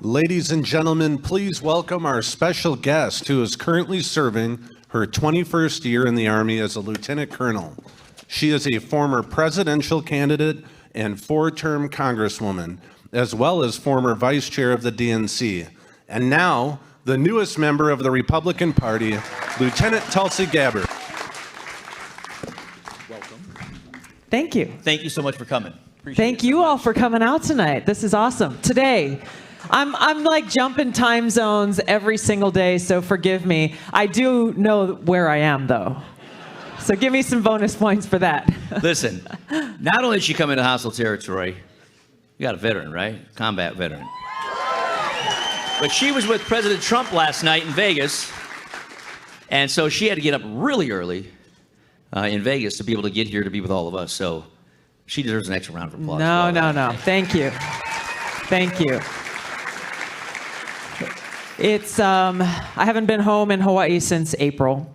Ladies and gentlemen, please welcome our special guest who is currently serving her 21st year in the Army as a lieutenant colonel. She is a former presidential candidate and four-term congresswoman, as well as former vice chair of the DNC. And now, the newest member of the Republican Party, Lieutenant Tulsi Gabbard. Welcome. Thank you. Thank you so much for coming. Appreciate Thank you all for coming out tonight. This is awesome. Today, I'm like jumping time zones every single day, so forgive me. I do know where I am, though. So give me some bonus points for that. Listen, not only did she come into hostile territory, you got a veteran, right? Combat veteran. But she was with President Trump last night in Vegas, and so she had to get up really early in Vegas to be able to get here to be with all of us. So she deserves an extra round of applause. No. Thank you. Thank you. It's, I haven't been home in Hawaii since April.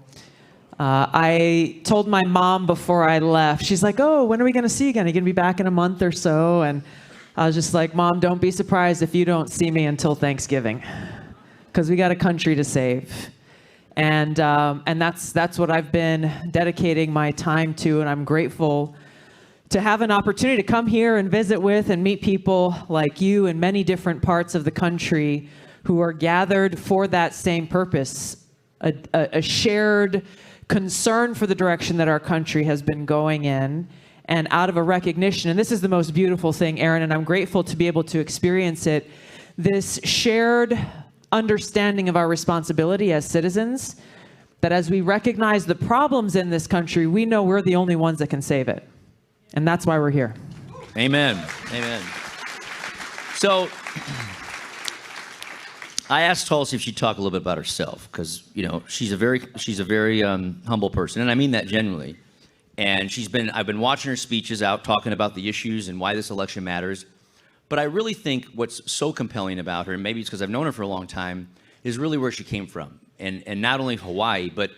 I told my mom before I left, she's like, oh, when are we going to see you again? Are you going to be back in a month or so? And I was just like, Mom, don't be surprised if you don't see me until Thanksgiving, because we got a country to save. And that's what I've been dedicating my time to, and I'm grateful to have an opportunity to come here and visit with and meet people like you in many different parts of the country who are gathered for that same purpose, a shared concern for the direction that our country has been going in, and out of a recognition, and this is the most beautiful thing, Aaron, and I'm grateful to be able to experience it, this shared understanding of our responsibility as citizens, that as we recognize the problems in this country, we know we're the only ones that can save it. And that's why we're here. Amen. Amen. So I asked Tulsi if she'd talk a little bit about herself, because she's a very humble person, and I mean that genuinely. And I've been watching her speeches out talking about the issues and why this election matters. But I really think what's so compelling about her, and maybe it's because I've known her for a long time, is really where she came from, and not only Hawaii, but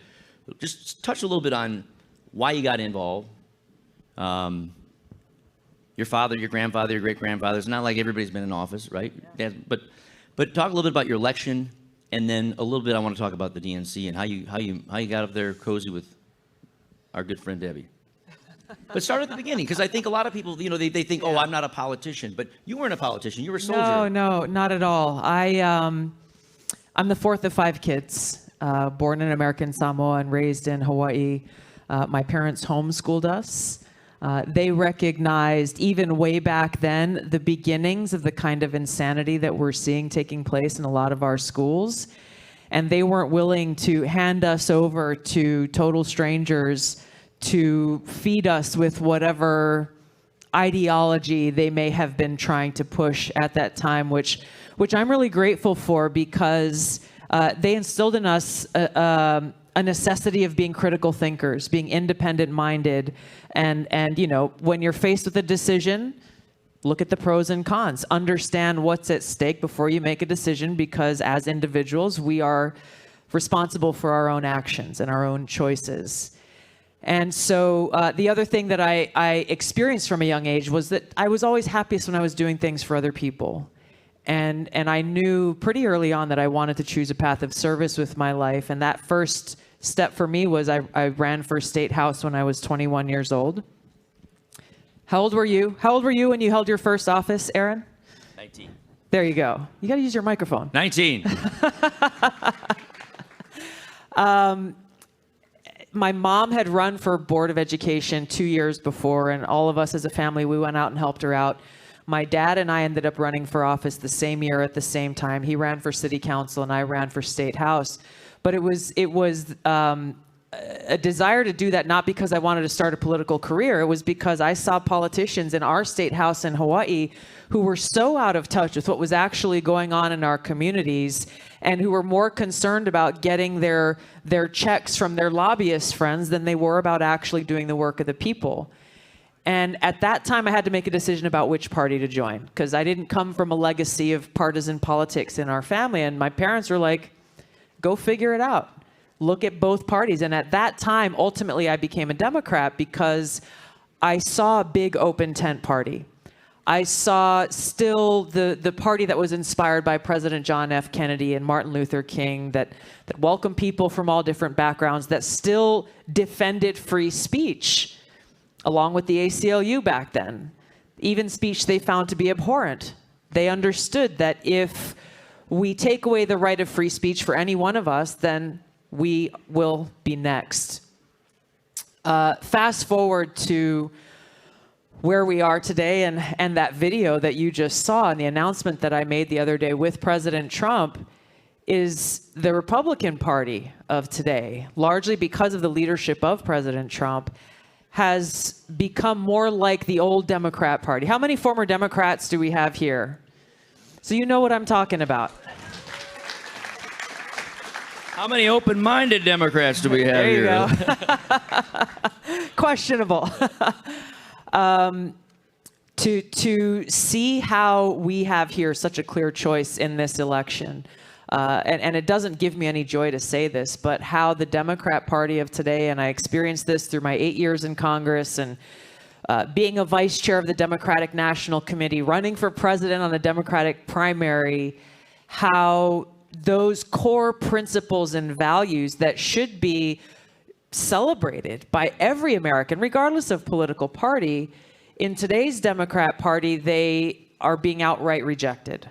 just touch a little bit on why you got involved. Your father, your grandfather, your great-grandfather. It's not like everybody's been in office, right? Yeah. But talk a little bit about your election, and then a little bit I want to talk about the DNC and how you got up there cozy with our good friend Debbie. But start at the beginning, because I think a lot of people, they think, oh, I'm not a politician, but you weren't a politician. You were a soldier. No, not at all. I'm the fourth of 5 kids, born in American Samoa and raised in Hawaii. My parents homeschooled us. They recognized, even way back then, the beginnings of the kind of insanity that we're seeing taking place in a lot of our schools. And they weren't willing to hand us over to total strangers to feed us with whatever ideology they may have been trying to push at that time, which I'm really grateful for, because they instilled in us a necessity of being critical thinkers, being independent-minded, and when you're faced with a decision, look at the pros and cons. Understand what's at stake before you make a decision, because as individuals, we are responsible for our own actions and our own choices. And so the other thing that I experienced from a young age was that I was always happiest when I was doing things for other people. And I knew pretty early on that I wanted to choose a path of service with my life. And that first step for me was I ran for state house when I was 21 years old. How old were you? How old were you when you held your first office, Aaron? 19. There you go. You got to use your microphone. 19. My mom had run for Board of Education 2 years before, and all of us as a family, we went out and helped her out. My dad and I ended up running for office the same year at the same time. He ran for city council and I ran for state house. But it was a desire to do that, not because I wanted to start a political career. It was because I saw politicians in our state house in Hawaii who were so out of touch with what was actually going on in our communities, and who were more concerned about getting their checks from their lobbyist friends than they were about actually doing the work of the people. And at that time, I had to make a decision about which party to join, because I didn't come from a legacy of partisan politics in our family. And my parents were like, go figure it out. Look at both parties. And at that time, ultimately, I became a Democrat because I saw a big open tent party. I saw still the party that was inspired by President John F. Kennedy and Martin Luther King, that welcomed people from all different backgrounds, that still defended free speech, along with the ACLU back then. Even speech they found to be abhorrent. They understood that if we take away the right of free speech for any one of us, then we will be next. Fast forward to where we are today, and that video that you just saw and the announcement that I made the other day with President Trump is the Republican Party of today, largely because of the leadership of President Trump, has become more like the old Democrat Party. How many former Democrats do we have here? So you know what I'm talking about. How many open-minded Democrats do we have There you here? go. Questionable. To see how we have here such a clear choice in this election, and it doesn't give me any joy to say this, but how the Democrat Party of today, and I experienced this through my 8 years in Congress and being a vice chair of the Democratic National Committee, running for president on a Democratic primary, how those core principles and values that should be celebrated by every American, regardless of political party, in today's Democrat Party, they are being outright rejected.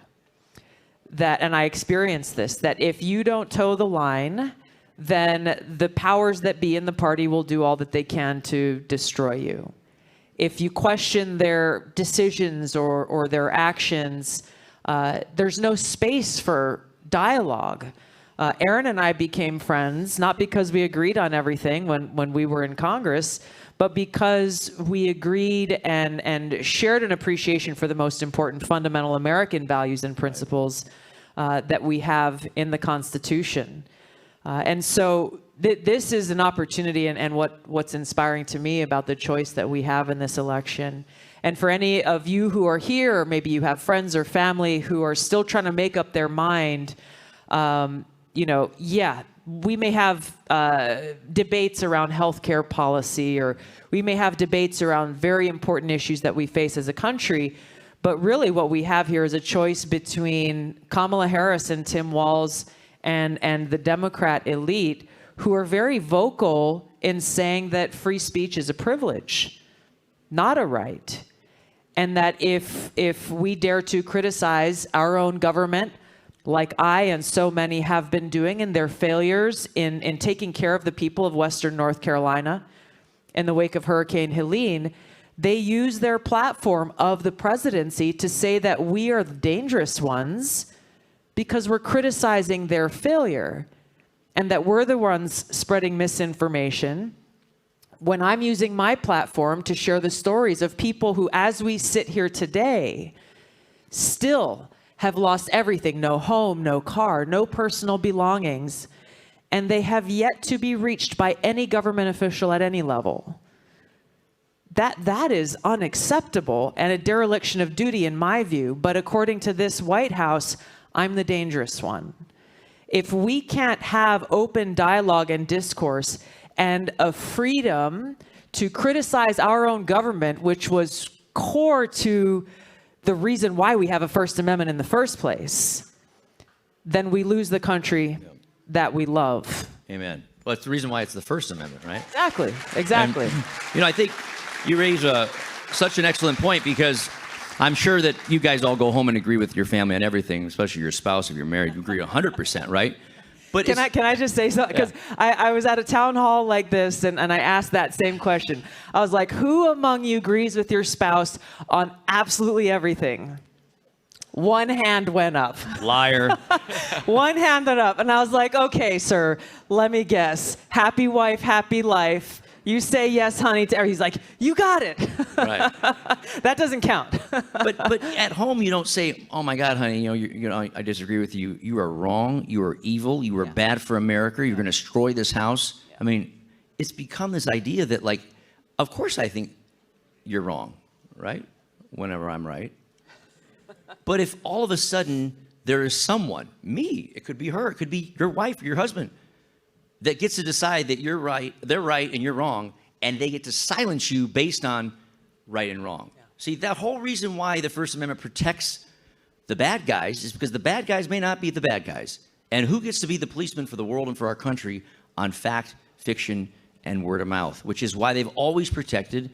That, and I experienced this, that if you don't toe the line, then the powers that be in the party will do all that they can to destroy you. If you question their decisions or their actions, there's no space for dialogue. Aaron and I became friends, not because we agreed on everything when we were in Congress, but because we agreed and shared an appreciation for the most important fundamental American values and principles that we have in the Constitution. And so this is an opportunity, and what's inspiring to me about the choice that we have in this election. And for any of you who are here, or maybe you have friends or family who are still trying to make up their mind, we may have debates around healthcare policy, or we may have debates around very important issues that we face as a country. But really what we have here is a choice between Kamala Harris and Tim Walz and the Democrat elite, who are very vocal in saying that free speech is a privilege, not a right. And that if we dare to criticize our own government, like I and so many have been doing, in their failures in taking care of the people of Western North Carolina in the wake of Hurricane Helene, they use their platform of the presidency to say that we are the dangerous ones because we're criticizing their failure, and that we're the ones spreading misinformation, when I'm using my platform to share the stories of people who, as we sit here today, still have lost everything: no home, no car, no personal belongings, and they have yet to be reached by any government official at any level. That is unacceptable and a dereliction of duty in my view, but according to this White House, I'm the dangerous one. If we can't have open dialogue and discourse and a freedom to criticize our own government, which was core to the reason why we have a First Amendment in the first place, then we lose the country that we love. Amen. Well, it's the reason why it's the First Amendment, right? Exactly. And, I think you raise such an excellent point, because I'm sure that you guys all go home and agree with your family on everything, especially your spouse if you're married. You agree 100%, right? But can I just say something? Because I was at a town hall like this, and I asked that same question. I was like, who among you agrees with your spouse on absolutely everything? One hand went up. Liar. One hand went up. And I was like, okay, sir, let me guess. Happy wife, happy life. You say yes, honey, to everything. He's like, you got it. Right. That doesn't count. but at home, you don't say, oh my God, honey, I disagree with you. You are wrong. You are evil. You are bad for America. You're going to destroy this house. I mean, it's become this idea that, like, of course I think you're wrong, right? Whenever I'm right. But if all of a sudden there is someone, me, it could be her, it could be your wife or your husband, that gets to decide that you're right, they're right, and you're wrong, and they get to silence you based on right and wrong. See, that whole reason why the First Amendment protects the bad guys is because the bad guys may not be the bad guys. And who gets to be the policeman for the world and for our country on fact, fiction, and word of mouth, which is why they've always protected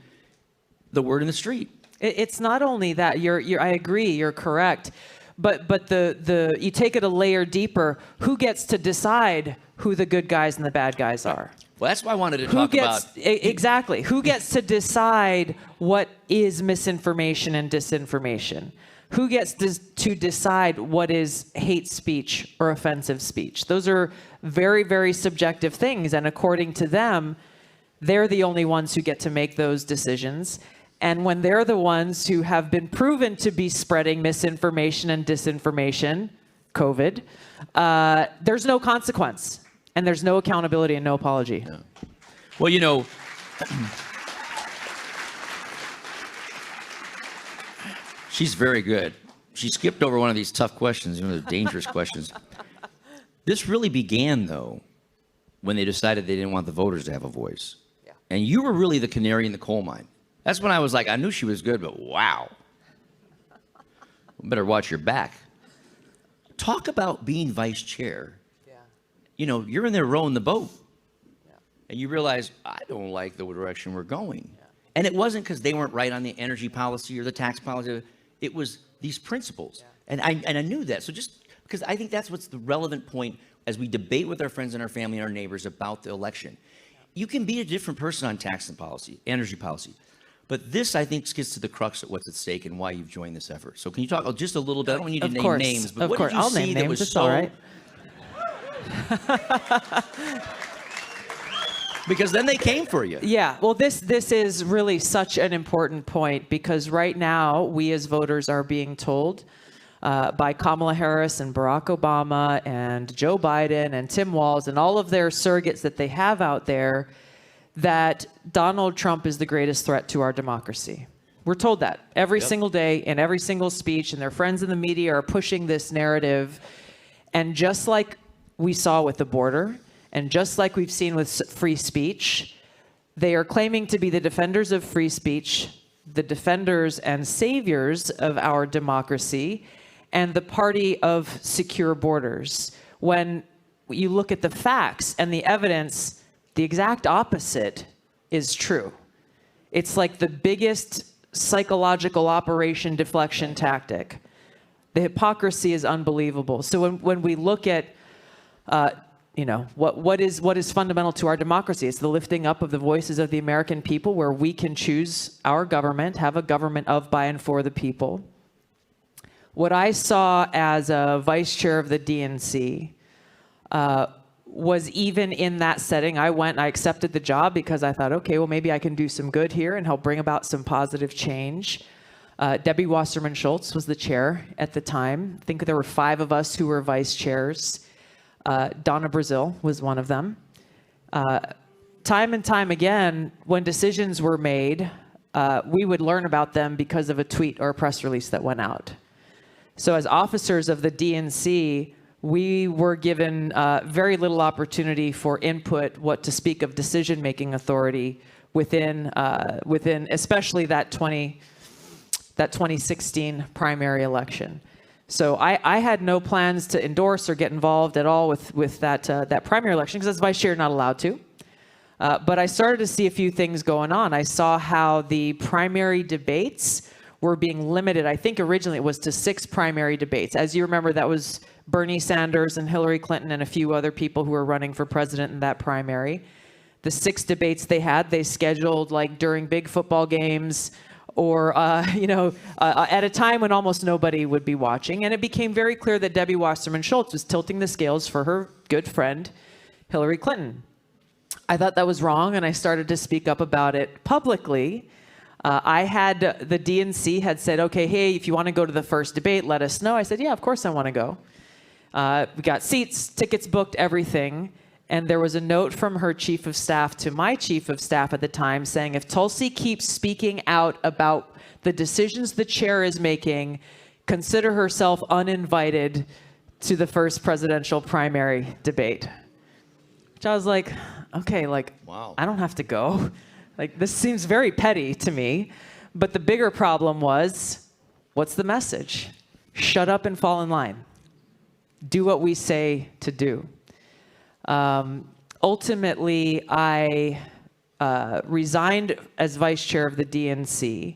the word in the street. It's not only that. I agree. You're correct. But the you take it a layer deeper. Who gets to decide who the good guys and the bad guys are? Well, that's why I wanted to talk about. Exactly. Who gets to decide what is misinformation and disinformation? Who gets to decide what is hate speech or offensive speech? Those are very, very subjective things. And according to them, they're the only ones who get to make those decisions. And when they're the ones who have been proven to be spreading misinformation and disinformation, COVID, there's no consequence. And there's no accountability and no apology. Yeah. Well, she's very good. She skipped over one of these tough questions, the dangerous questions. This really began, though, when they decided they didn't want the voters to have a voice. Yeah. And you were really the canary in the coal mine. That's when I was like, I knew she was good, but wow. Better watch your back. Talk about being vice chair. Yeah. You're in there rowing the boat. Yeah. And you realize, I don't like the direction we're going. Yeah. And it wasn't because they weren't right on the energy policy or the tax policy. It was these principles. Yeah. And I knew that. So just because I think that's what's the relevant point as we debate with our friends and our family and our neighbors about the election. Yeah. You can be a different person on tax and policy, energy policy. But this, I think, gets to the crux of what's at stake and why you've joined this effort. So can you talk just a little bit? I don't want you to name names, but what did you see that was so... All right. Because then they came for you. Yeah. Well, this is really such an important point because right now we as voters are being told by Kamala Harris and Barack Obama and Joe Biden and Tim Walz and all of their surrogates that they have out there that Donald Trump is the greatest threat to our democracy. We're told that every single day in every single speech, and their friends in the media are pushing this narrative. And just like we saw with the border, and just like we've seen with free speech, they are claiming to be the defenders of free speech, the defenders and saviors of our democracy, and the party of secure borders. When you look at the facts and the evidence, the exact opposite is true. It's like the biggest psychological operation deflection tactic. The hypocrisy is unbelievable. So when we look at, what is fundamental to our democracy, it's the lifting up of the voices of the American people, where we can choose our government, have a government of, by, and for the people. What I saw as a vice chair of the DNC was even in that setting. I accepted the job because I thought, okay, well, maybe I can do some good here and help bring about some positive change. Debbie Wasserman Schultz was the chair at the time. I think there were 5 of us who were vice chairs. Donna Brazil was one of them. Time and time again, when decisions were made, we would learn about them because of a tweet or a press release that went out. So as officers of the DNC, we were given very little opportunity for input, what to speak of decision-making authority within especially that 2016 primary election. So I had no plans to endorse or get involved at all with that primary election because as vice chair, not allowed to. But I started to see a few things going on. I saw how the primary debates were being limited. I think originally it was to 6 primary debates. As you remember, that was Bernie Sanders and Hillary Clinton and a few other people who were running for president in that primary. The 6 debates they scheduled like during big football games or, at a time when almost nobody would be watching. And it became very clear that Debbie Wasserman Schultz was tilting the scales for her good friend, Hillary Clinton. I thought that was wrong, and I started to speak up about it publicly. The DNC had said, okay, hey, if you want to go to the first debate, let us know. I said, yeah, of course I want to go. We got seats, tickets booked, everything. And there was a note from her chief of staff to my chief of staff at the time saying, if Tulsi keeps speaking out about the decisions the chair is making, consider herself uninvited to the first presidential primary debate. Which I was like, okay, wow. I don't have to go. This seems very petty to me. But the bigger problem was, what's the message? Shut up and fall in line. Do what we say to do. Ultimately, I resigned as vice chair of the DNC,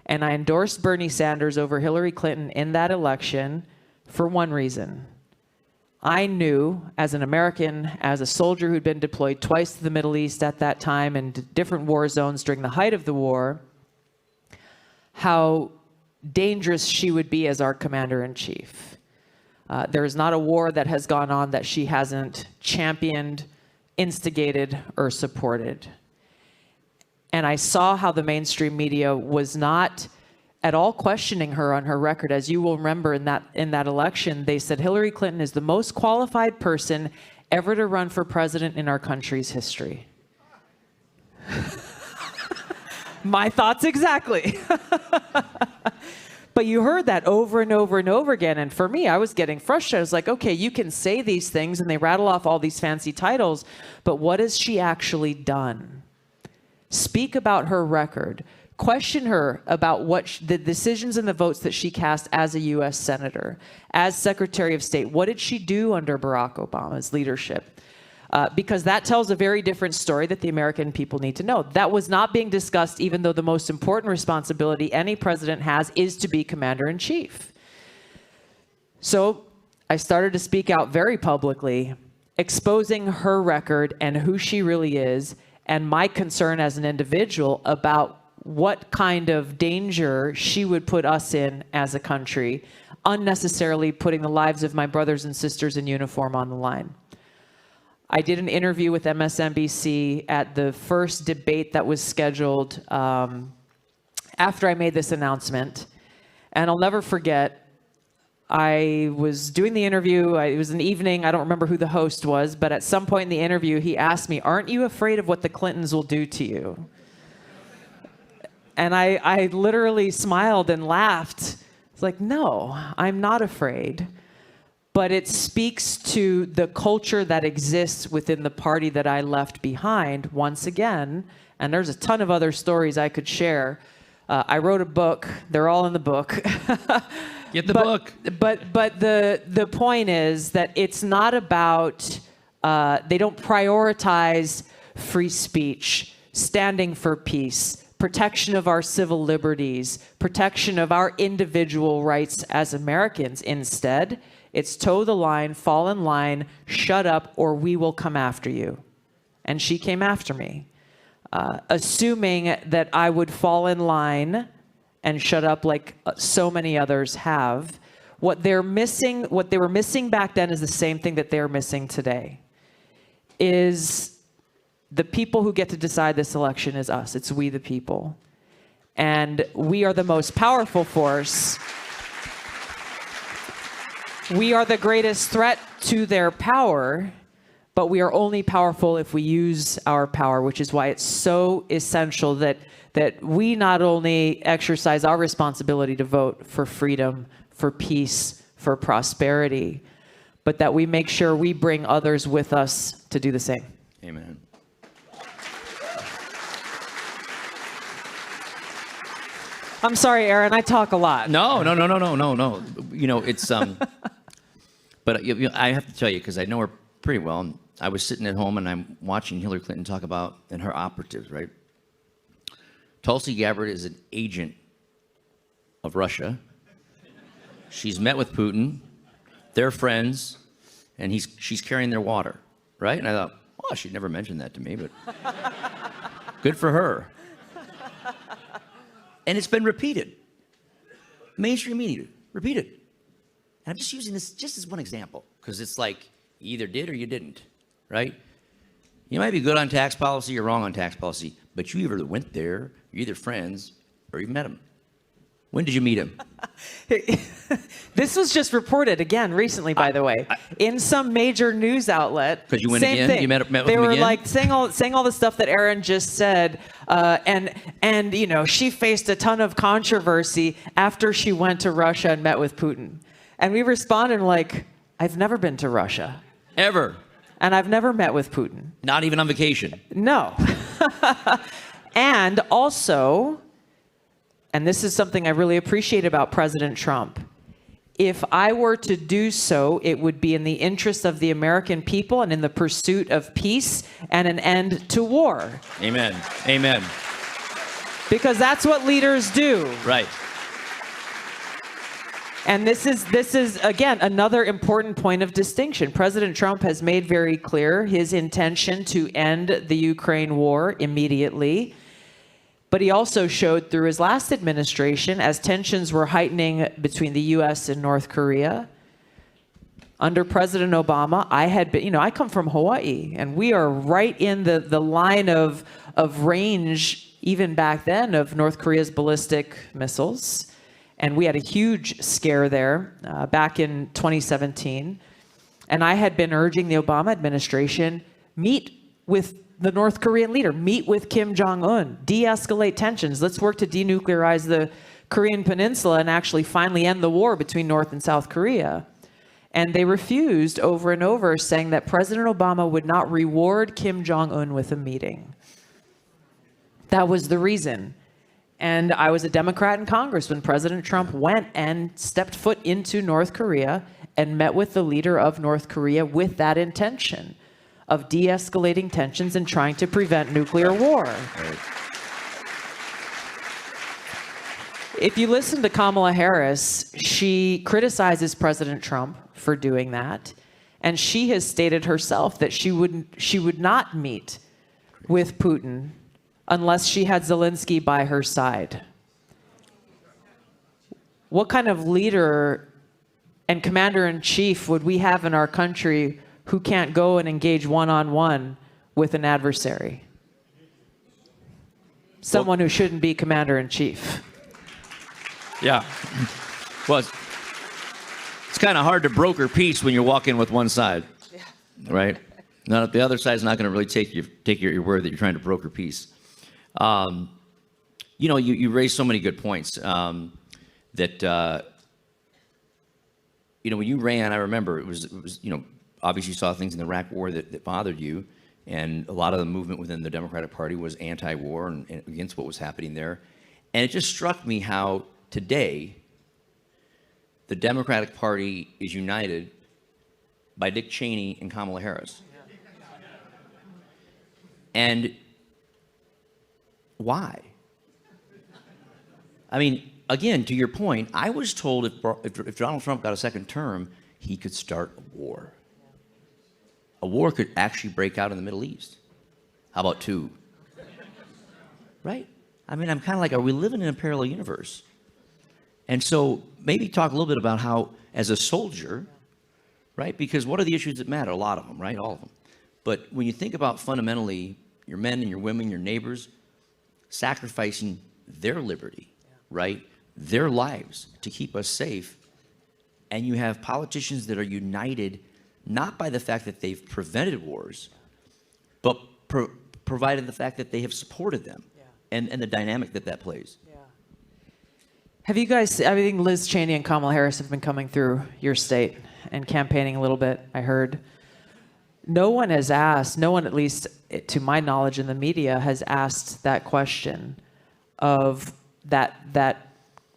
and I endorsed Bernie Sanders over Hillary Clinton in that election for one reason. I knew, as an American, as a soldier who'd been deployed twice to the Middle East at that time and different war zones during the height of the war, how dangerous she would be as our commander-in-chief. There is not a war that has gone on that she hasn't championed, instigated, or supported. And I saw how the mainstream media was not at all questioning her on her record. As you will remember, in that election, they said Hillary Clinton is the most qualified person ever to run for president in our country's history. My thoughts exactly. But you heard that over and over and over again. And for me, I was getting frustrated. I was like, okay, you can say these things and they rattle off all these fancy titles, but what has she actually done? Speak about her record. Question her about the decisions and the votes that she cast as a U.S. Senator, as Secretary of State. What did she do under Barack Obama's leadership? Because that tells a very different story that the American people need to know. That was not being discussed, even though the most important responsibility any president has is to be commander-in-chief. So I started to speak out very publicly, exposing her record and who she really is, and my concern as an individual about what kind of danger she would put us in as a country, unnecessarily putting the lives of my brothers and sisters in uniform on the line. I did an interview with MSNBC at the first debate that was scheduled after I made this announcement. And I'll never forget, I was doing the interview. It was an evening. I don't remember who the host was, but at some point in the interview, he asked me, "Aren't you afraid of what the Clintons will do to you?" And I literally smiled and laughed. It's like, no, I'm not afraid. But it speaks to the culture that exists within the party that I left behind once again. And there's a ton of other stories I could share. I wrote a book. They're all in the book. Get the book. But the point is that it's not about, they don't prioritize free speech, standing for peace, protection of our civil liberties, protection of our individual rights as Americans. Instead, it's toe the line, fall in line, shut up, or we will come after you. And she came after me, assuming that I would fall in line and shut up like so many others have. What they were missing back then is the same thing that they're missing today, is the people who get to decide this election is us. It's we the people. And we are the most powerful force. We are the greatest threat to their power, but we are only powerful if we use our power, which is why it's so essential that we not only exercise our responsibility to vote for freedom, for peace, for prosperity, but that we make sure we bring others with us to do the same. Amen. I'm sorry, Aaron, I talk a lot. No. You know, it's but I have to tell you, because I know her pretty well. I was sitting at home and I'm watching Hillary Clinton talk about and her operatives, right? Tulsi Gabbard is an agent of Russia. She's met with Putin. They're friends, and she's carrying their water, right? And I thought, oh, she'd never mentioned that to me, but good for her. And it's been repeated. Mainstream media, repeated. And I'm just using this just as one example, because it's like you either did or you didn't, right? You might be good on tax policy or wrong on tax policy, but you either went there, you're either friends, or you've met him. When did you meet him? This was just reported again recently, by the way, in some major news outlet. Because you went Same again? thing. You met with they him were again? like saying all the stuff that Aaron just said, and you know, she faced a ton of controversy after she went to Russia and met with Putin. And we responded like, I've never been to Russia. Ever? And I've never met with Putin. Not even on vacation? No. And also, and this is something I really appreciate about President Trump, if I were to do so, it would be in the interest of the American people and in the pursuit of peace and an end to war. Amen. Amen. Because that's what leaders do. Right. And this is again another important point of distinction. President Trump has made very clear his intention to end the Ukraine war immediately. But he also showed through his last administration, as tensions were heightening between the U.S. and North Korea, under President Obama, I come from Hawaii, and we are right in the line of range, even back then, of North Korea's ballistic missiles. And we had a huge scare there back in 2017. And I had been urging the Obama administration, meet with the North Korean leader, meet with Kim Jong-un, de-escalate tensions. Let's work to denuclearize the Korean Peninsula and actually finally end the war between North and South Korea. And they refused over and over, saying that President Obama would not reward Kim Jong-un with a meeting. That was the reason. And I was a Democrat in Congress when President Trump went and stepped foot into North Korea and met with the leader of North Korea with that intention of de-escalating tensions and trying to prevent nuclear war. Right. If you listen to Kamala Harris, she criticizes President Trump for doing that. And she has stated herself that she would not meet with Putin unless she had Zelensky by her side. What kind of leader and commander-in-chief would we have in our country who can't go and engage one-on-one with an adversary? Someone who shouldn't be commander-in-chief. Yeah. Well, it's kind of hard to broker peace when you're walking with one side, right? Now, the other side's not going to really take your word that you're trying to broker peace. You raised so many good points that when you ran, I remember it was obviously you saw things in the Iraq War that bothered you, and a lot of the movement within the Democratic Party was anti-war and against what was happening there. And it just struck me how today the Democratic Party is united by Dick Cheney and Kamala Harris. And why? I mean, again, to your point, I was told if Donald Trump got a second term, he could start a war. A war could actually break out in the Middle East. How about two? Right? I mean, I'm kind of like, are we living in a parallel universe? And so maybe talk a little bit about how, as a soldier, right? Because what are the issues that matter? A lot of them, right? All of them. But when you think about fundamentally your men and your women, your neighbors, sacrificing their liberty, right? Their lives to keep us safe. And you have politicians that are united not by the fact that they've prevented wars, but provided the fact that they have supported them and the dynamic that plays. Yeah. Have you guys, I think Liz Cheney and Kamala Harris have been coming through your state and campaigning a little bit, I heard. No one, at least to my knowledge in the media, has asked that question of that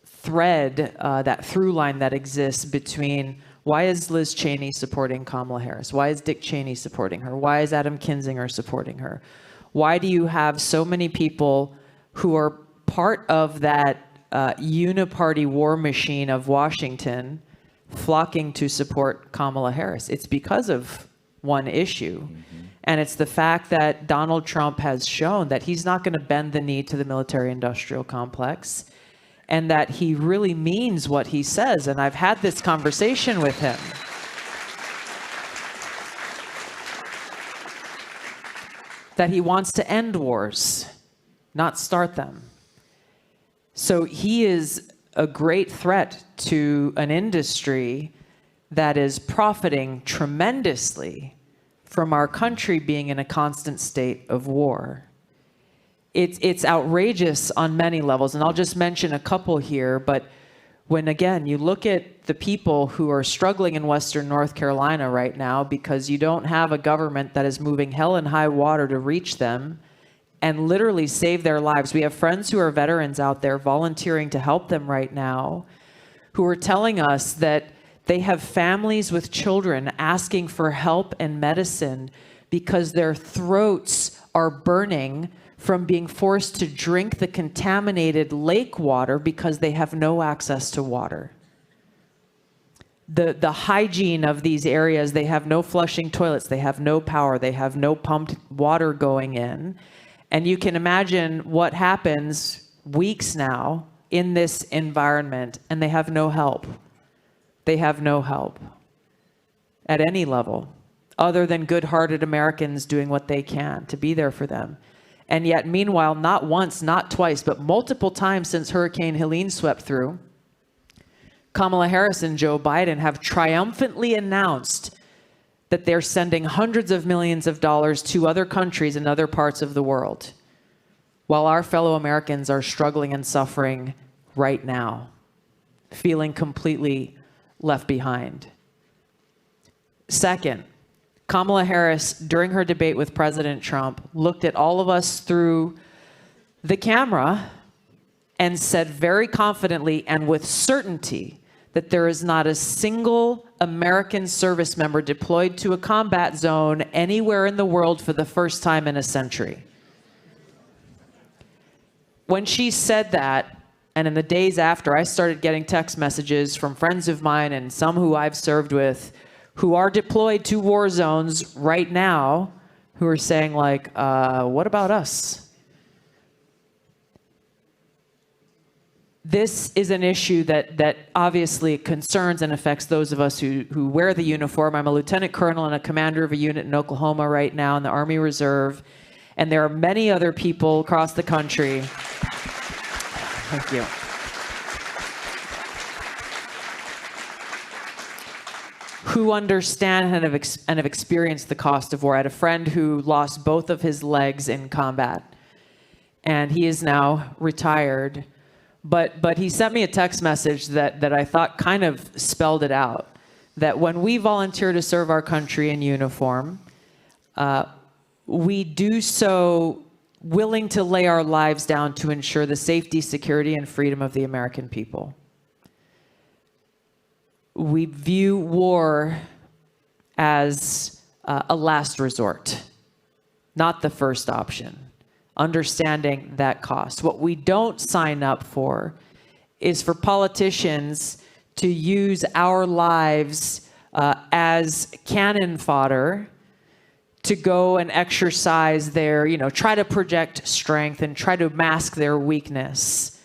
thread, that through line that exists between why is Liz Cheney supporting Kamala Harris? Why is Dick Cheney supporting her? Why is Adam Kinzinger supporting her? Why do you have so many people who are part of that uniparty war machine of Washington flocking to support Kamala Harris? It's because of one issue. Mm-hmm. And it's the fact that Donald Trump has shown that he's not going to bend the knee to the military-industrial complex, and that he really means what he says. And I've had this conversation with him. That he wants to end wars, not start them. So he is a great threat to an industry that is profiting tremendously from our country being in a constant state of war. It's outrageous on many levels, and I'll just mention a couple here, but when, again, you look at the people who are struggling in Western North Carolina right now because you don't have a government that is moving hell and high water to reach them, and literally save their lives. We have friends who are veterans out there volunteering to help them right now, who are telling us that they have families with children asking for help and medicine because their throats are burning from being forced to drink the contaminated lake water because they have no access to water. The hygiene of these areas, they have no flushing toilets, they have no power, they have no pumped water going in. And you can imagine what happens weeks now in this environment, and they have no help. They have no help at any level, other than good-hearted Americans doing what they can to be there for them. And yet, meanwhile, not once, not twice, but multiple times since Hurricane Helene swept through, Kamala Harris and Joe Biden have triumphantly announced that they're sending hundreds of millions of dollars to other countries in other parts of the world, while our fellow Americans are struggling and suffering right now, feeling completely left behind. Second, Kamala Harris, during her debate with President Trump, looked at all of us through the camera and said very confidently and with certainty that there is not a single American service member deployed to a combat zone anywhere in the world for the first time in a century. When she said that, and in the days after, I started getting text messages from friends of mine and some who I've served with who are deployed to war zones right now, who are saying like, what about us? This is an issue that obviously concerns and affects those of us who wear the uniform. I'm a lieutenant colonel and a commander of a unit in Oklahoma right now in the Army Reserve, and there are many other people across the country. Thank you. Who understand and have experienced the cost of war. I had a friend who lost both of his legs in combat, and he is now retired. But he sent me a text message that I thought kind of spelled it out, that when we volunteer to serve our country in uniform, we do so willing to lay our lives down to ensure the safety, security, and freedom of the American people. We view war as a last resort, not the first option. Understanding that cost. What we don't sign up for is for politicians to use our lives as cannon fodder to go and exercise their, try to project strength and try to mask their weakness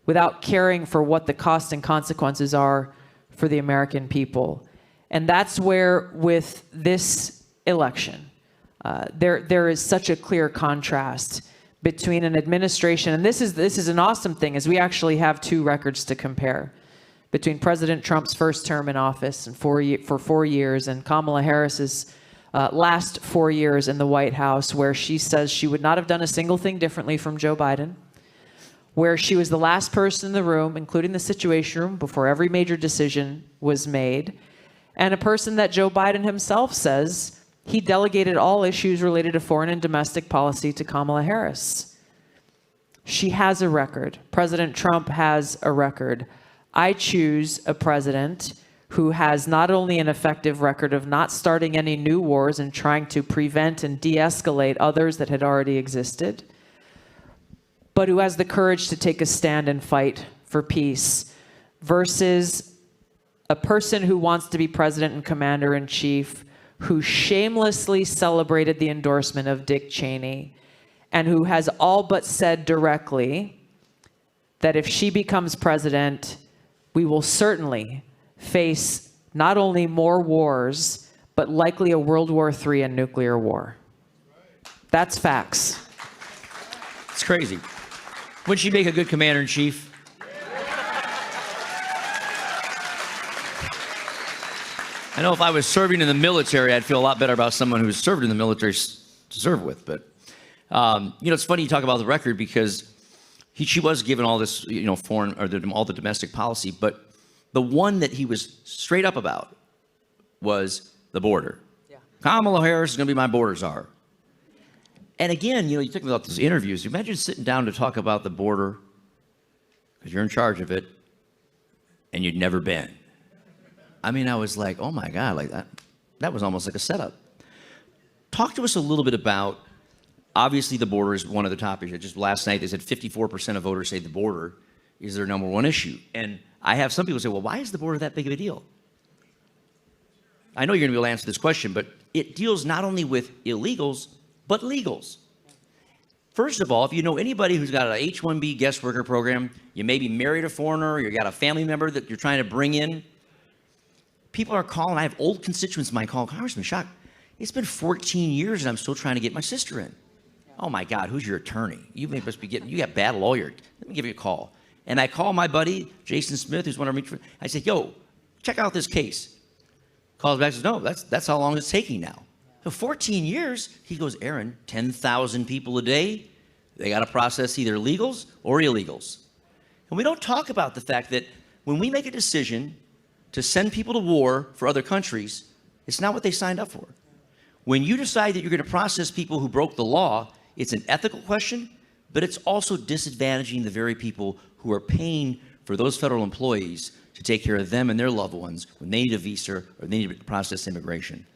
without caring for what the costs and consequences are for the American people. And that's where, with this election, there is such a clear contrast between an administration, and this is an awesome thing, is we actually have two records to compare between President Trump's first term in office and for 4 years and Kamala Harris's last 4 years in the White House, where she says she would not have done a single thing differently from Joe Biden, where she was the last person in the room, including the Situation Room, before every major decision was made, and a person that Joe Biden himself says he delegated all issues related to foreign and domestic policy to Kamala Harris. She has a record. President Trump has a record. I choose a president who has not only an effective record of not starting any new wars and trying to prevent and de-escalate others that had already existed, but who has the courage to take a stand and fight for peace, versus a person who wants to be president and commander-in-chief, who shamelessly celebrated the endorsement of Dick Cheney, and who has all but said directly that if she becomes president, we will certainly face not only more wars, but likely a World War III and nuclear war. That's facts. It's crazy. Wouldn't she make a good commander-in-chief? I know if I was serving in the military, I'd feel a lot better about someone who's served in the military to serve with. But, it's funny you talk about the record, because she was given all this, foreign, or all the domestic policy, but the one that he was straight up about was the border. Yeah. Kamala Harris is going to be my border czar. And again, you talk about those interviews. Imagine sitting down to talk about the border because you're in charge of it and you'd never been. I mean, I was like, oh my God, like that was almost like a setup. Talk to us a little bit about, obviously the border is one of the top issues. Just last night they said 54% of voters say the border is their number one issue. And I have some people say, well, why is the border that big of a deal? I know you're going to be able to answer this question, but it deals not only with illegals, but legals. First of all, if you know anybody who's got an H-1B guest worker program, you may be married a foreigner, or you got a family member that you're trying to bring in, people are calling. I have old constituents of mine calling, Congressman, shocked. It's been 14 years and I'm still trying to get my sister in. Oh my God, who's your attorney? You must be you got a bad lawyer. Let me give you a call. And I call my buddy, Jason Smith, who's one of our, I said, yo, check out this case. Calls back and says, no, that's how long it's taking now. So 14 years, he goes, Aaron, 10,000 people a day, they got to process either legals or illegals. And we don't talk about the fact that when we make a decision to send people to war for other countries, it's not what they signed up for. When you decide that you're going to process people who broke the law, it's an ethical question, but it's also disadvantaging the very people who are paying for those federal employees to take care of them and their loved ones when they need a visa or they need to process immigration.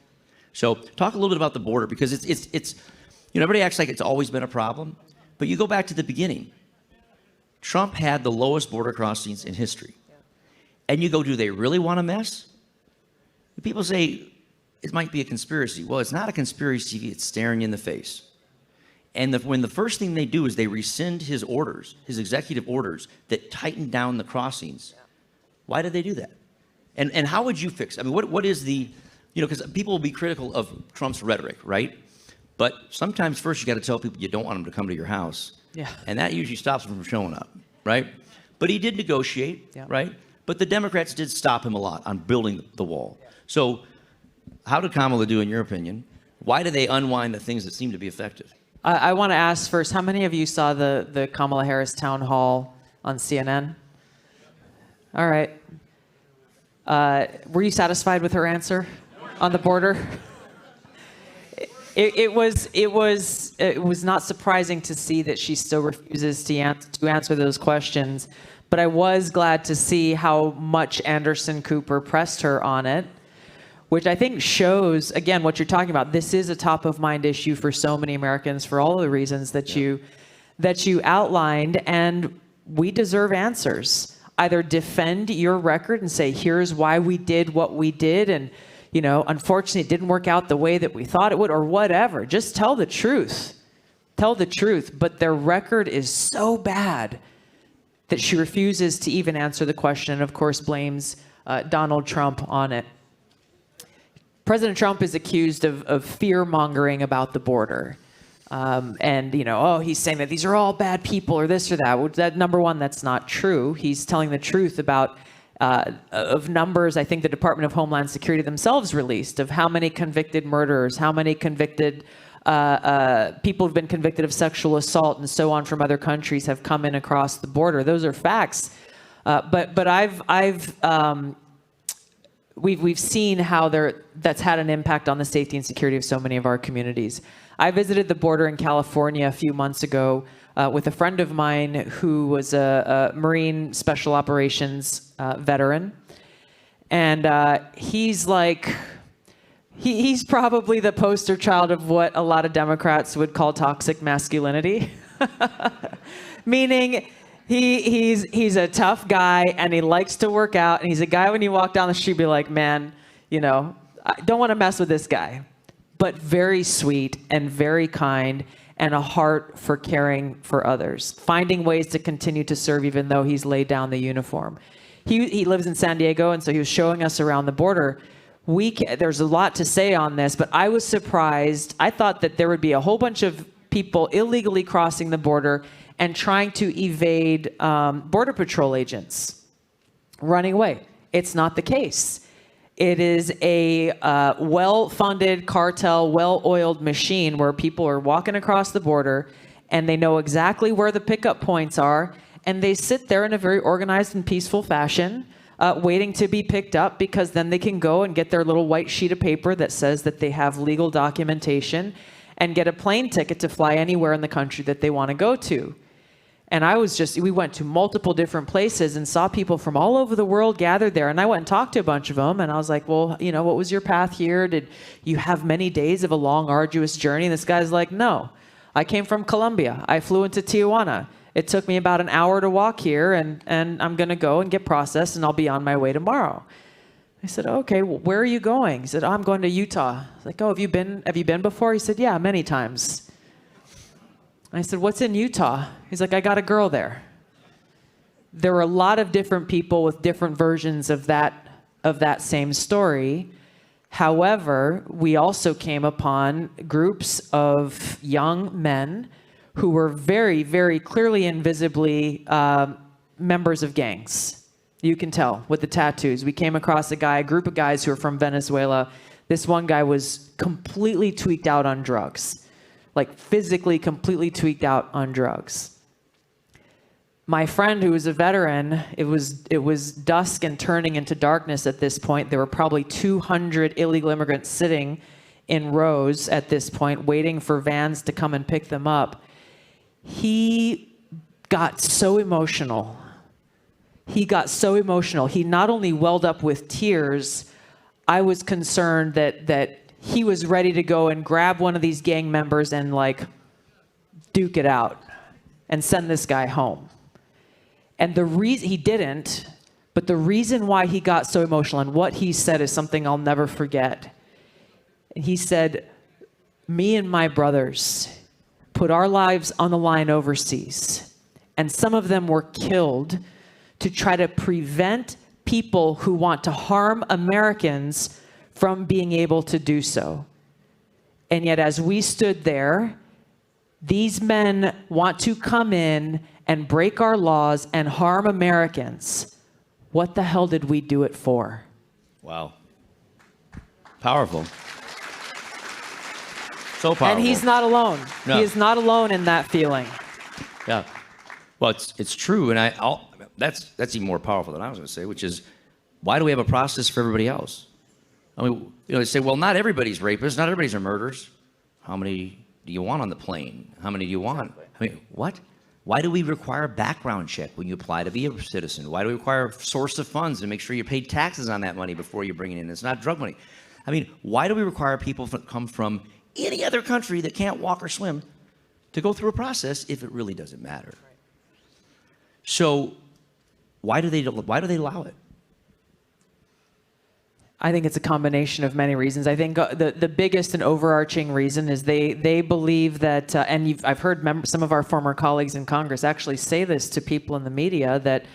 So talk a little bit about the border, because it's everybody acts like it's always been a problem, but you go back to the beginning. Trump had the lowest border crossings in history. And you go, do they really want to mess? People say it might be a conspiracy. Well, it's not a conspiracy, it's staring you in the face. And when the first thing they do is they rescind his orders, his executive orders that tighten down the crossings, why did they do that? And how would you fix it? I mean, what is the, because people will be critical of Trump's rhetoric, right? But sometimes first you got to tell people you don't want them to come to your house. Yeah. And that usually stops them from showing up, right? But he did negotiate, right? But the Democrats did stop him a lot on building the wall. So how did Kamala do, in your opinion? Why did they unwind the things that seem to be effective? I want to ask first, how many of you saw the Kamala Harris town hall on CNN? All right. Were you satisfied with her answer on the border? It was not surprising to see that she still refuses to answer those questions, but I was glad to see how much Anderson Cooper pressed her on it, which I think shows, again, what you're talking about. This is a top of mind issue for so many Americans for all of the reasons that you outlined, and we deserve answers. Either defend your record and say, here's why we did what we did, and unfortunately it didn't work out the way that we thought it would, or whatever. Just tell the truth. Tell the truth. But their record is so bad that she refuses to even answer the question, and of course blames Donald Trump on it. President Trump is accused of fear-mongering about the border. He's saying that these are all bad people or this or that. That number one, that's not true. He's telling the truth about of numbers I think the Department of Homeland Security themselves released of how many convicted murderers, how many convicted people have been convicted of sexual assault and so on from other countries have come in across the border. Those are facts. We've seen how that's had an impact on the safety and security of so many of our communities. I visited the border in California a few months ago with a friend of mine who was a Marine Special Operations veteran. And he's like, he's probably the poster child of what a lot of Democrats would call toxic masculinity. Meaning he's a tough guy and he likes to work out. And he's a guy when you walk down the street, be like, man, I don't want to mess with this guy. But very sweet and very kind and a heart for caring for others, finding ways to continue to serve even though he's laid down the uniform. He lives in San Diego, and so he was showing us around the border. There's a lot to say on this, but I was surprised. I thought that there would be a whole bunch of people illegally crossing the border and trying to evade Border Patrol agents, running away. It's not the case. It is a well-funded cartel, well-oiled machine where people are walking across the border and they know exactly where the pickup points are, and they sit there in a very organized and peaceful fashion, waiting to be picked up, because then they can go and get their little white sheet of paper that says that they have legal documentation, and get a plane ticket to fly anywhere in the country that they want to go to. And we went to multiple different places and saw people from all over the world gathered there. And I went and talked to a bunch of them. And I was like, well, what was your path here? Did you have many days of a long, arduous journey? And this guy's like, no, I came from Colombia. I flew into Tijuana. It took me about an hour to walk here, and I'm going to go and get processed, and I'll be on my way tomorrow. I said, okay, well, where are you going? He said, oh, I'm going to Utah. I was like, oh, have you been before? He said, yeah, many times. I said, what's in Utah? He's like, I got a girl there. There were a lot of different people with different versions of that same story. However, we also came upon groups of young men who were very, very clearly and visibly members of gangs. You can tell with the tattoos. We came across a group of guys who were from Venezuela. This one guy was completely tweaked out on drugs. Like physically completely tweaked out on drugs. My friend, who was a veteran, it was dusk and turning into darkness at this point. There were probably 200 illegal immigrants sitting in rows at this point, waiting for vans to come and pick them up. He got so emotional. He not only welled up with tears, I was concerned that he was ready to go and grab one of these gang members and duke it out and send this guy home. And the reason he didn't, but the reason why he got so emotional and what he said is something I'll never forget. He said, me and my brothers put our lives on the line overseas, and some of them were killed to try to prevent people who want to harm Americans from being able to do so. And yet as we stood there, these men want to come in and break our laws and harm Americans. What the hell did we do it for? Wow. Powerful. So powerful. And he's not alone. No. He is not alone in that feeling. Yeah. Well, it's true, and that's even more powerful than I was going to say, which is, why do we have a process for everybody else? I mean, they say, well, not everybody's rapists, not everybody's are murderers. How many do you want on the plane? How many do you want? I mean, what? Why do we require a background check when you apply to be a citizen? Why do we require a source of funds to make sure you pay taxes on that money before you bring it in? It's not drug money. I mean, why do we require people to come from any other country that can't walk or swim to go through a process if it really doesn't matter? So why do they allow it? I think it's a combination of many reasons. I think the biggest and overarching reason is they believe that, and I've heard some of our former colleagues in Congress actually say this to people in the media, that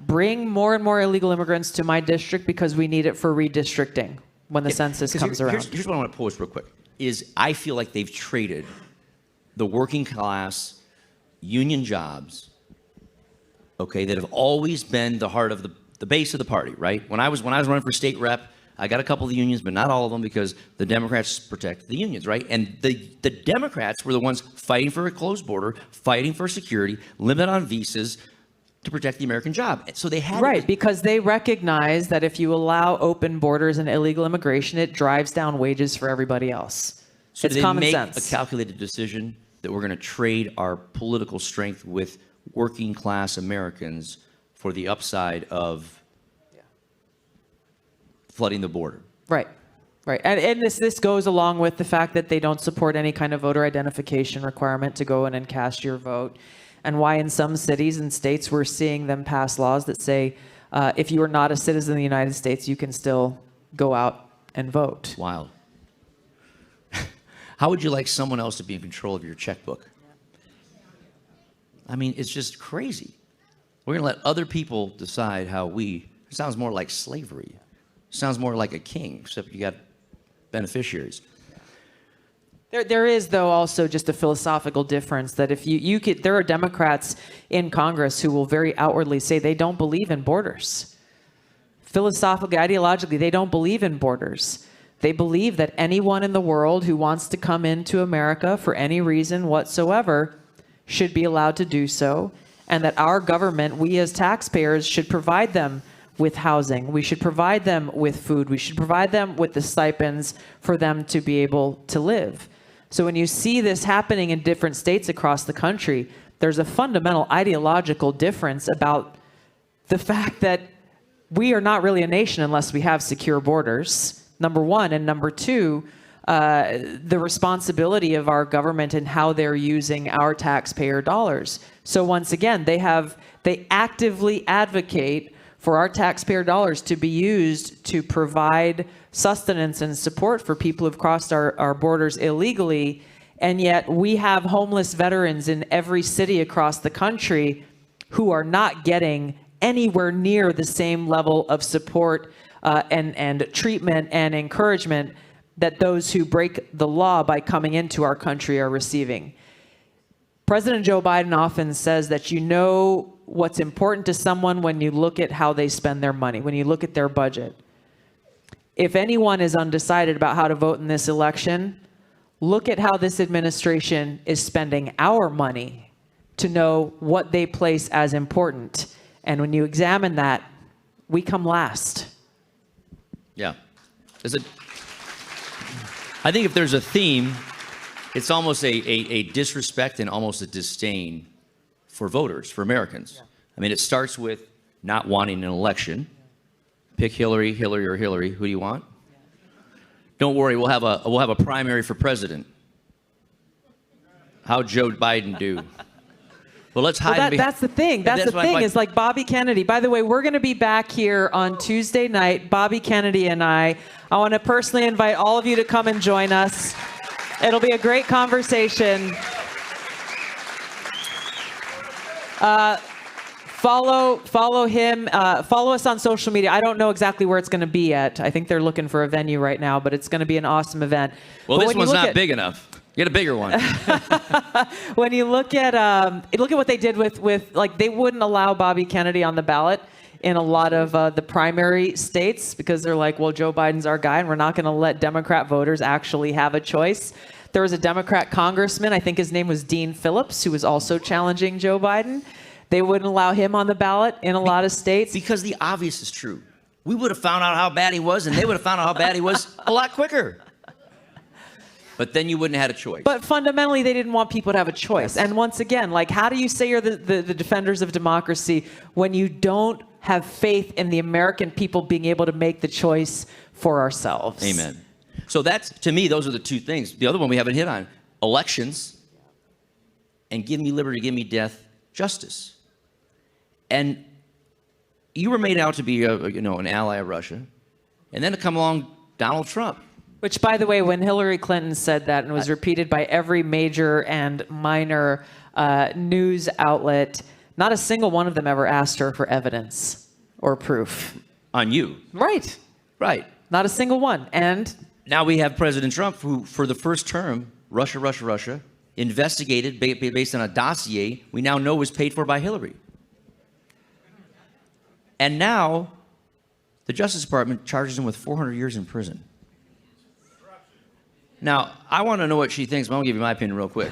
bring more and more illegal immigrants to my district because we need it for redistricting when the census comes around. Here's what I want to pose real quick, is I feel like they've traded the working class union jobs, okay, that have always been the heart of the base of the party, right? When I was running for state rep, I got a couple of the unions, but not all of them, because the Democrats protect the unions, right? And the Democrats were the ones fighting for a closed border, fighting for security, limit on visas to protect the American job. So they had because they recognize that if you allow open borders and illegal immigration, it drives down wages for everybody else. So it's they common make sense. a calculated decision that we're going to trade our political strength with working class Americans for the upside of flooding the border. Right. And this goes along with the fact that they don't support any kind of voter identification requirement to go in and cast your vote, and why in some cities and states we're seeing them pass laws that say if you are not a citizen of the United States, you can still go out and vote. Wild. How would you like someone else to be in control of your checkbook? I mean, it's just crazy. We're going to let other people decide it sounds more like slavery. It sounds more like a king, except you got beneficiaries. There is, though, also just a philosophical difference that if there are Democrats in Congress who will very outwardly say they don't believe in borders. Philosophically, ideologically, they don't believe in borders. They believe that anyone in the world who wants to come into America for any reason whatsoever should be allowed to do so, and that our government, we as taxpayers, should provide them with housing. We should provide them with food. We should provide them with the stipends for them to be able to live. So when you see this happening in different states across the country, there's a fundamental ideological difference about the fact that we are not really a nation unless we have secure borders, number one. And number two, the responsibility of our government and how they're using our taxpayer dollars. So once again, they actively advocate for our taxpayer dollars to be used to provide sustenance and support for people who've crossed our borders illegally. And yet we have homeless veterans in every city across the country who are not getting anywhere near the same level of support and treatment and encouragement that those who break the law by coming into our country are receiving. President Joe Biden often says that you know what's important to someone when you look at how they spend their money, when you look at their budget. If anyone is undecided about how to vote in this election, look at how this administration is spending our money to know what they place as important. And when you examine that, we come last. Yeah. I think if there's a theme, it's almost a disrespect and almost a disdain for voters, for Americans. Yeah. I mean, it starts with not wanting an election. Pick Hillary, or Hillary. Who do you want? Yeah. Don't worry, we'll have a primary for president. How'd Joe Biden do? Well, let's hide. That's the thing. That's the thing is like Bobby Kennedy. By the way, we're going to be back here on Tuesday night, Bobby Kennedy and I want to personally invite all of you to come and join us. It'll be a great conversation. Follow him. Follow us on social media. I don't know exactly where it's going to be yet. I think they're looking for a venue right now, but it's going to be an awesome event. Well, this one's not big enough. Get a bigger one. When you look at what they did with like they wouldn't allow Bobby Kennedy on the ballot in a lot of the primary states because they're like, well, Joe Biden's our guy, and we're not going to let Democrat voters actually have a choice. There was a Democrat congressman, I think his name was Dean Phillips, who was also challenging Joe Biden. They wouldn't allow him on the ballot in a lot of states. Because the obvious is true. We would have found out how bad he was, and they would have found out how bad he was a lot quicker. But then you wouldn't have had a choice. But fundamentally, they didn't want people to have a choice. Yes. And once again, like, how do you say you're the defenders of democracy when you don't have faith in the American people being able to make the choice for ourselves? Amen. So that's, to me, those are the two things. The other one we haven't hit on, elections and give me liberty, give me death, justice. And you were made out to be an ally of Russia. And then to come along Donald Trump. Which, by the way, when Hillary Clinton said that, and it was repeated by every major and minor news outlet, not a single one of them ever asked her for evidence or proof. On you. Right. Right. Not a single one. And now we have President Trump, who, for the first term, Russia, investigated based on a dossier we now know was paid for by Hillary. And now the Justice Department charges him with 400 years in prison. Now, I want to know what she thinks, but I'm going to give you my opinion real quick.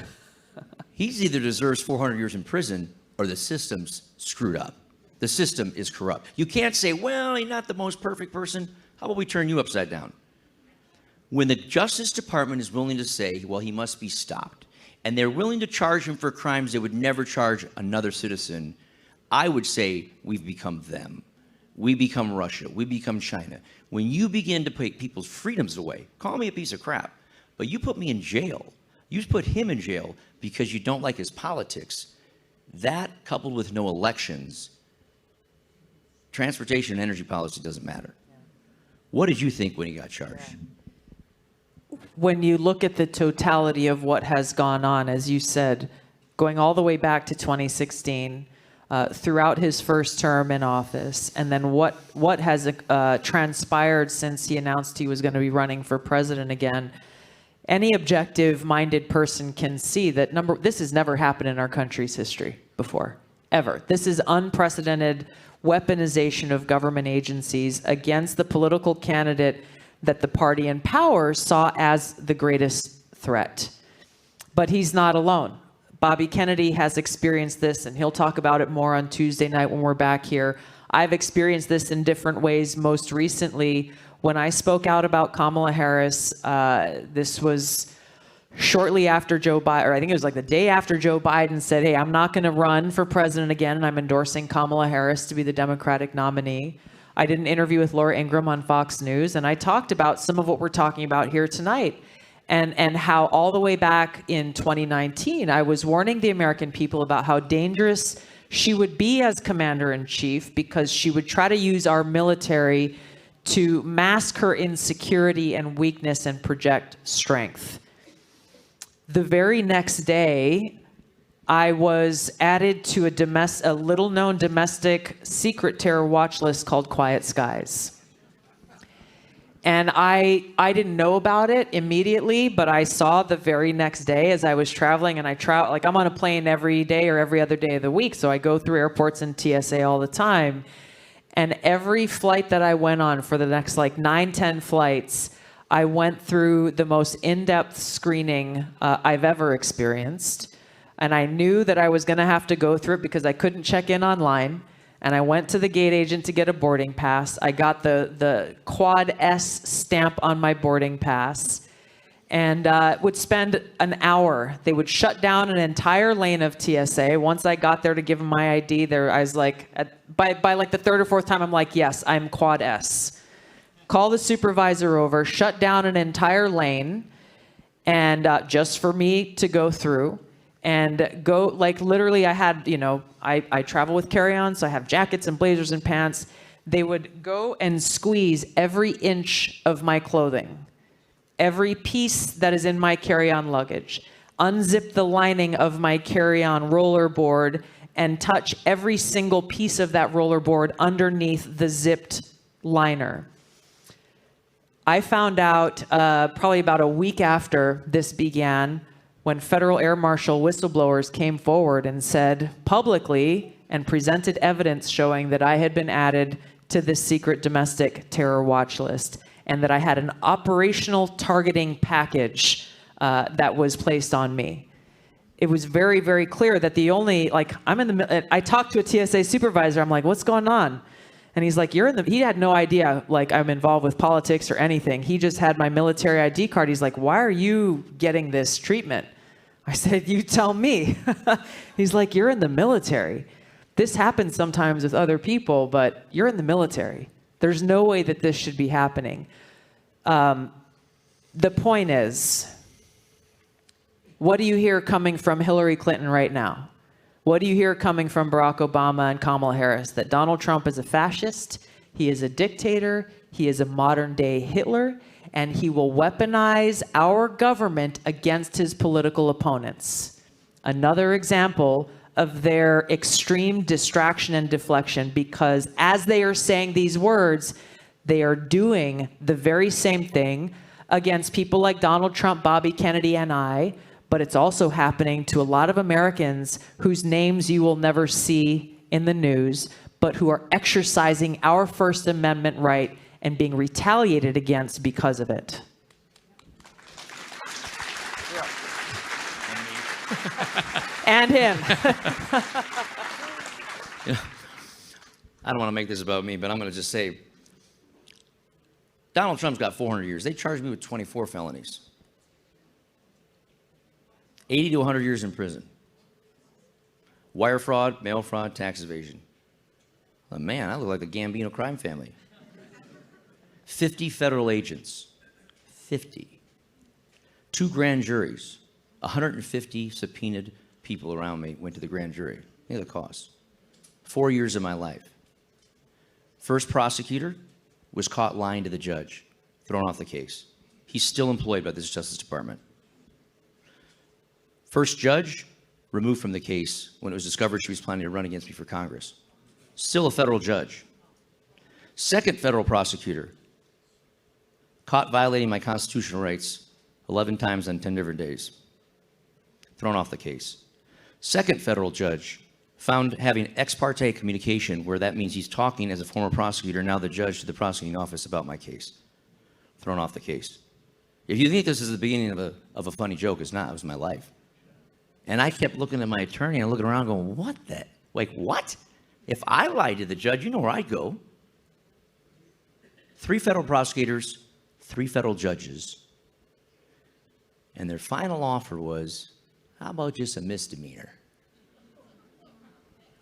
He either deserves 400 years in prison or the system's screwed up. The system is corrupt. You can't say, well, he's not the most perfect person. How about we turn you upside down? When the Justice Department is willing to say, well, he must be stopped, and they're willing to charge him for crimes they would never charge another citizen, I would say we've become them. We become Russia. We become China. When you begin to take people's freedoms away, call me a piece of crap, but you put me in jail. You put him in jail because you don't like his politics. That, coupled with no elections, transportation and energy policy doesn't matter. Yeah. What did you think when he got charged? When you look at the totality of what has gone on, as you said, going all the way back to 2016, throughout his first term in office, and then what has transpired since he announced he was going to be running for president again, any objective-minded person can see that this has never happened in our country's history before, ever. This is unprecedented weaponization of government agencies against the political candidate that the party in power saw as the greatest threat. But he's not alone. Bobby Kennedy has experienced this, and he'll talk about it more on Tuesday night when we're back here. I've experienced this in different ways. Most recently, when I spoke out about Kamala Harris, this was shortly after Joe Biden, or I think it was like the day after Joe Biden said, hey, I'm not going to run for president again, and I'm endorsing Kamala Harris to be the Democratic nominee. I did an interview with Laura Ingraham on Fox News, and I talked about some of what we're talking about here tonight, and how all the way back in 2019, I was warning the American people about how dangerous she would be as commander-in-chief because she would try to use our military to mask her insecurity and weakness and project strength. The very next day, I was added to a little-known domestic secret terror watch list called Quiet Skies. And I didn't know about it immediately, but I saw the very next day as I was traveling, and I'm on a plane every day or every other day of the week, so I go through airports and TSA all the time. And every flight that I went on for the next 9-10 flights, I went through the most in-depth screening I've ever experienced. And I knew that I was going to have to go through it because I couldn't check in online. And I went to the gate agent to get a boarding pass. I got the Quad S stamp on my boarding pass, and would spend an hour. They would shut down an entire lane of TSA. Once I got there to give them my ID, I was like, by the third or fourth time, I'm like, yes, I'm Quad S. Call the supervisor over, shut down an entire lane, and just for me to go through. And go, literally, I had, I travel with carry-ons, so I have jackets and blazers and pants. They would go and squeeze every inch of my clothing, every piece that is in my carry-on luggage, unzip the lining of my carry-on rollerboard, and touch every single piece of that rollerboard underneath the zipped liner. I found out probably about a week after this began, when federal air marshal whistleblowers came forward and said publicly and presented evidence showing that I had been added to this secret domestic terror watch list and that I had an operational targeting package that was placed on me. It was very, very clear that I talked to a TSA supervisor. I'm like, what's going on? And he's like, he had no idea, I'm involved with politics or anything. He just had my military ID card. He's like, why are you getting this treatment? I said, you tell me. He's like, you're in the military. This happens sometimes with other people, but you're in the military. There's no way that this should be happening. The point is, what do you hear coming from Hillary Clinton right now? What do you hear coming from Barack Obama and Kamala Harris? That Donald Trump is a fascist, he is a dictator, he is a modern-day Hitler, and he will weaponize our government against his political opponents. Another example of their extreme distraction and deflection, because as they are saying these words, they are doing the very same thing against people like Donald Trump, Bobby Kennedy, and I, but it's also happening to a lot of Americans whose names you will never see in the news, but who are exercising our First Amendment right and being retaliated against because of it. And him. I don't want to make this about me, but I'm going to just say, Donald Trump's got 400 years. They charged me with 24 felonies. 80 to 100 years in prison. Wire fraud, mail fraud, tax evasion. Oh, man, I look like the Gambino crime family. 50 federal agents. 50. 2 grand juries. 150 subpoenaed people around me went to the grand jury. Think of the cost. 4 years of my life. First prosecutor was caught lying to the judge, thrown off the case. He's still employed by this Justice Department. First judge, removed from the case when it was discovered she was planning to run against me for Congress. Still a federal judge. Second federal prosecutor, caught violating my constitutional rights 11 times on 10 different days. Thrown off the case. Second federal judge, found having ex parte communication, where that means he's talking as a former prosecutor, now the judge, to the prosecuting office about my case. Thrown off the case. If you think this is the beginning of a funny joke, it's not. It was my life. And I kept looking at my attorney and looking around going, what the? Like, what? If I lied to the judge, you know where I'd go. 3 federal prosecutors, 3 federal judges. And their final offer was, how about just a misdemeanor?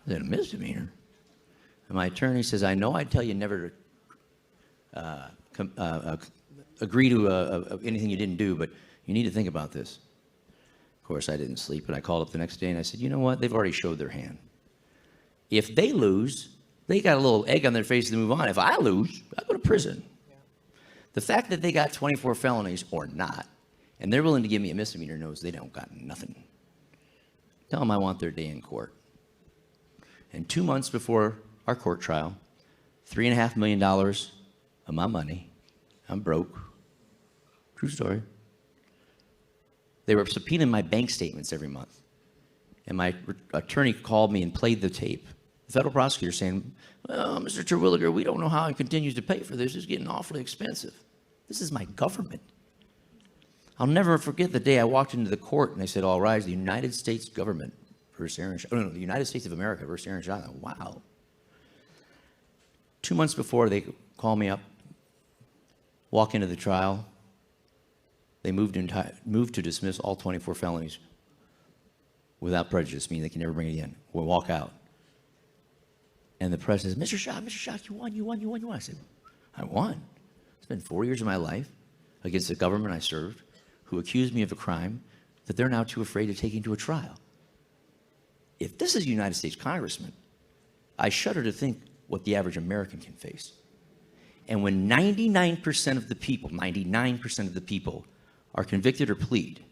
I said, a misdemeanor? And my attorney says, I know I'd tell you never to agree to anything you didn't do, but you need to think about this. Of course, I didn't sleep, and I called up the next day and I said, you know what? They've already showed their hand. If they lose, they got a little egg on their face to move on. If I lose, I go to prison. The fact that they got 24 felonies or not, and they're willing to give me a misdemeanor, knows they don't got nothing. Tell them I want their day in court. And 2 months before our court trial, $3.5 million of my money, I'm broke, true story. They were subpoenaing my bank statements every month. And my attorney called me and played the tape. The federal prosecutor saying, well, Mr. Terwilliger, we don't know how he continues to pay for this. It's getting awfully expensive. This is my government. I'll never forget the day I walked into the court and they said, all rise, the United States government versus Aaron Shotland. No, the United States of America versus Aaron Shotland. Wow. 2 months before they call me up, walk into the trial, they moved to dismiss all 24 felonies without prejudice, meaning they can never bring it again. We'll walk out. And the press says, Mr. Schott, you won. I said, I won. It's been 4 years of my life against the government I served who accused me of a crime that they're now too afraid to take into a trial. If this is a United States congressman, I shudder to think what the average American can face. And when 99% of the people are convicted or plead,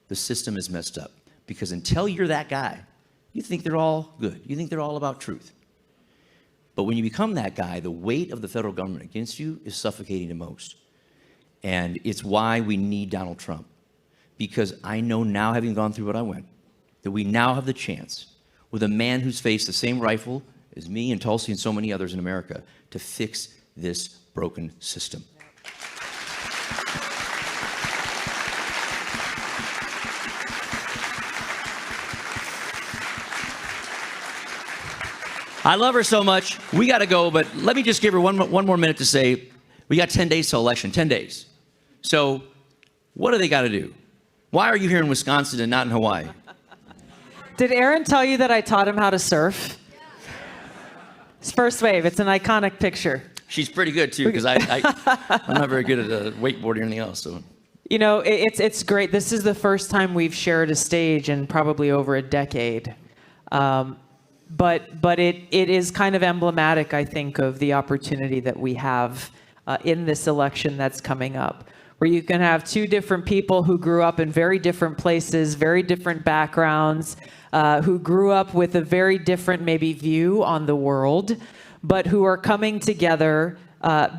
the system is messed up. Because until you're that guy, you think they're all good. You think they're all about truth. But when you become that guy, the weight of the federal government against you is suffocating the most. And it's why we need Donald Trump. Because I know now, having gone through what I went, that we now have the chance, with a man who's faced the same rifle as me and Tulsi and so many others in America, to fix this broken system. I love her so much. We got to go, but let me just give her one more minute to say, we got 10 days till election, 10 days. So what do they got to do? Why are you here in Wisconsin and not in Hawaii? Did Aaron tell you that I taught him how to surf? It's first wave. It's an iconic picture. She's pretty good, too, because I'm not very good at wakeboarding or anything else. So. You know, it's great. This is the first time we've shared a stage in probably over a decade. But it is kind of emblematic, I think, of the opportunity that we have in this election that's coming up, where you can have two different people who grew up in very different places, very different backgrounds, who grew up with a very different maybe view on the world, but who are coming together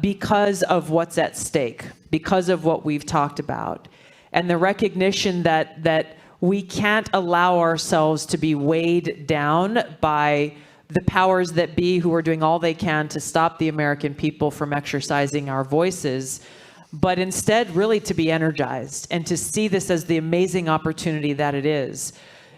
because of what's at stake, because of what we've talked about, and the recognition that we can't allow ourselves to be weighed down by the powers that be who are doing all they can to stop the American people from exercising our voices, but instead really to be energized and to see this as the amazing opportunity that it is.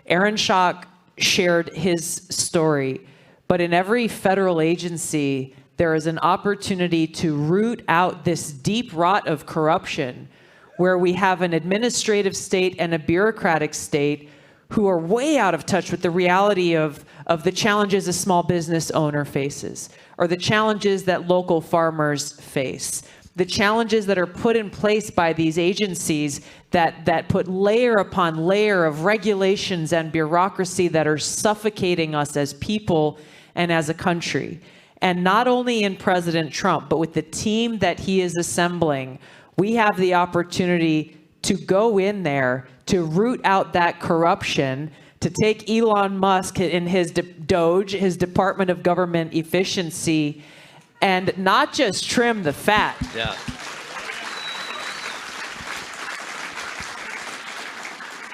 Aaron Schock shared his story, but in every federal agency, there is an opportunity to root out this deep rot of corruption where we have an administrative state and a bureaucratic state who are way out of touch with the reality of the challenges a small business owner faces, or the challenges that local farmers face, the challenges that are put in place by these agencies that put layer upon layer of regulations and bureaucracy that are suffocating us as people and as a country. And not only in President Trump, but with the team that he is assembling, we have the opportunity to go in there, to root out that corruption, to take Elon Musk in his DOGE, his Department of Government Efficiency, and not just trim the fat. Yeah.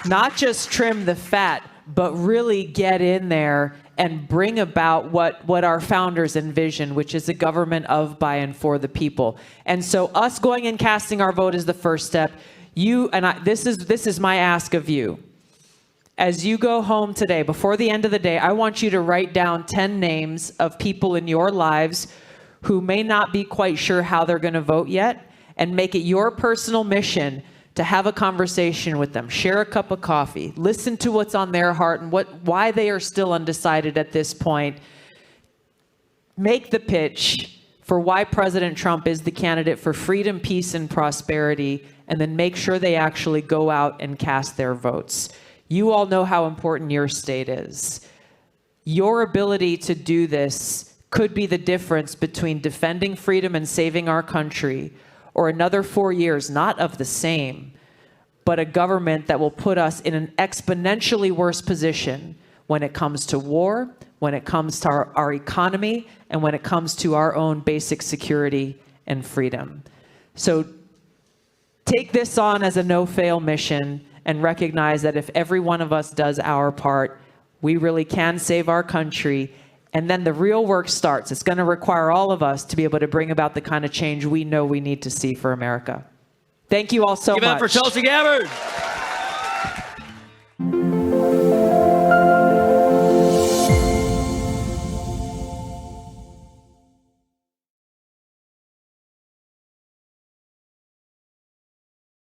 Not just trim the fat, but really get in there and bring about what our founders envisioned, which is a government of, by, and for the people. And so us going and casting our vote is the first step. You and I, this is my ask of you. As you go home today, before the end of the day, I want you to write down 10 names of people in your lives who may not be quite sure how they're going to vote yet, and make it your personal mission to have a conversation with them, share a cup of coffee, listen to what's on their heart and why they are still undecided at this point. Make the pitch for why President Trump is the candidate for freedom, peace, and prosperity, and then make sure they actually go out and cast their votes. You all know how important your state is. Your ability to do this could be the difference between defending freedom and saving our country, or another 4 years, not of the same, but a government that will put us in an exponentially worse position when it comes to war, when it comes to our economy, and when it comes to our own basic security and freedom. So take this on as a no-fail mission and recognize that if every one of us does our part, we really can save our country. And then the real work starts. It's going to require all of us to be able to bring about the kind of change we know we need to see for America. Thank you all so much. Give it up for Tulsi Gabbard.